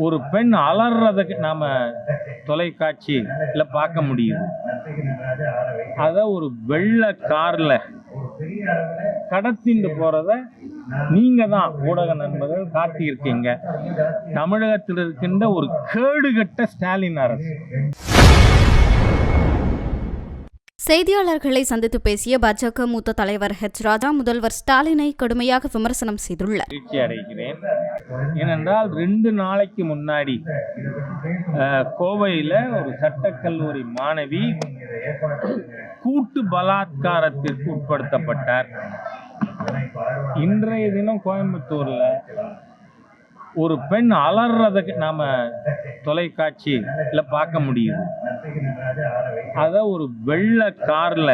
ஒரு பெண் அலறதுக்கு நாம தொலைக்காட்சியில பார்க்க முடியுது. அத ஒரு வெள்ளை கார்ல கடத்திட்டு போறத நீங்க தான் ஊடக நண்பர்கள் காட்டியிருக்கீங்க. தமிழகத்தில் இருக்கின்ற ஒரு கேடுகட்ட ஸ்டாலின் அரசு. செய்தியாளர்களை சந்தித்து பேசிய பாஜக மூத்த தலைவர் ஹெச் ராஜா முதல்வர் ஸ்டாலினை கடுமையாக விமர்சனம் செய்துள்ளார். மகிழ்ச்சி அடைகிறேன். ஏனென்றால் 2 நாளைக்கு முன்னாடி கோவையில் ஒரு சட்டக்கல்லூரி மாணவி கூட்டு பலாத்காரத்திற்கு உட்படுத்தப்பட்டார். இன்றைய தினம் கோயம்புத்தூர்ல ஒரு பெண் அலறதுக்கு நாம தொலைக்காட்சியில பார்க்க முடியுது. அத ஒரு வெள்ளை கார்ல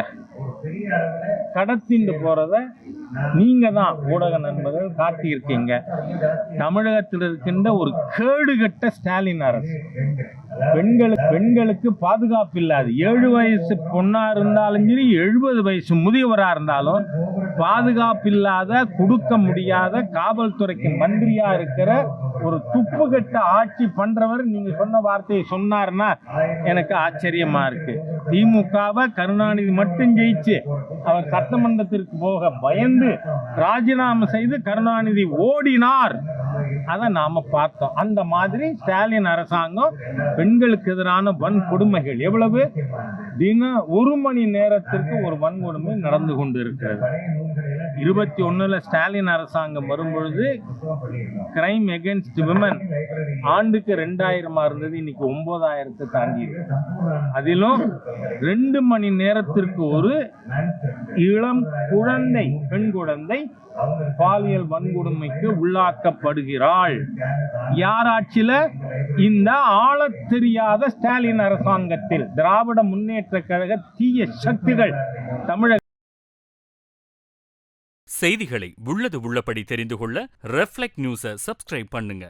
கடத்திட்டு போறத நீங்க தான் ஊடக நண்பர்கள் காட்டியிருக்கீங்க. தமிழகத்தில் இருக்கின்ற ஒரு கேடுகட்ட ஸ்டாலின் அரசு. பெண்களுக்கு பாதுகாப்பு இல்லாது 7 வயசு பொண்ணா இருந்தாலும் சரி 70 வயசு முதியவரா இருந்தாலும் பாதுகாப்பு இல்லாத கொடுக்க முடியாத காவல்துறைக்கு மந்திரியா இருக்கிற ஒரு துப்புகட்ட ஆட்சி பண்றவர் நீங்க சொன்ன வார்த்தையை சொன்னார்னா எனக்கு ஆச்சரியமா இருக்கு. திமுகவை கருணாநிதி மட்டும் ஜெயிச்சு அவர் சட்டமன்றத்திற்கு போக பயந்து ராஜினாமா செய்து கருணாநிதி ஓடினார். அதை நாம பார்த்தோம். அந்த மாதிரி ஸ்டாலின் அரசாங்கம் பெண்களுக்கு எதிரான வன்கொடுமைகள் எவ்வளவு தினம் 1 மணி நேரத்திற்கு ஒரு வன்கொடுமை நடந்து கொண்டு இருக்கிறது. 21ல ஸ்டாலின் அரசாங்கம் வரும்பொழுது கிரைம் எகென்ஸ்ட் விமன் ஆண்டுக்கு 2000 இருந்தது, இன்னைக்கு 9000 தாண்டி இருக்கு. அதிலும் 2 மணி நேரத்திற்கு ஒரு இளம் குழந்தை, பெண் குழந்தை பாலியல் வன்கொடுமைக்கு உள்ளாக்கப்படுகிறாள். யார் ஆட்சியில? இந்த ஆளத் தெரியாத ஸ்டாலின் அரசாங்கத்தில். திராவிட முன்னேற்ற கழக தீய சக்திகள் தமிழக செய்திகளை உள்ளது உள்ளபடி தெரிந்து கொள்ள ரெஃப்ளெக்ட் நியூஸை சப்ஸ்கிரைப் பண்ணுங்க.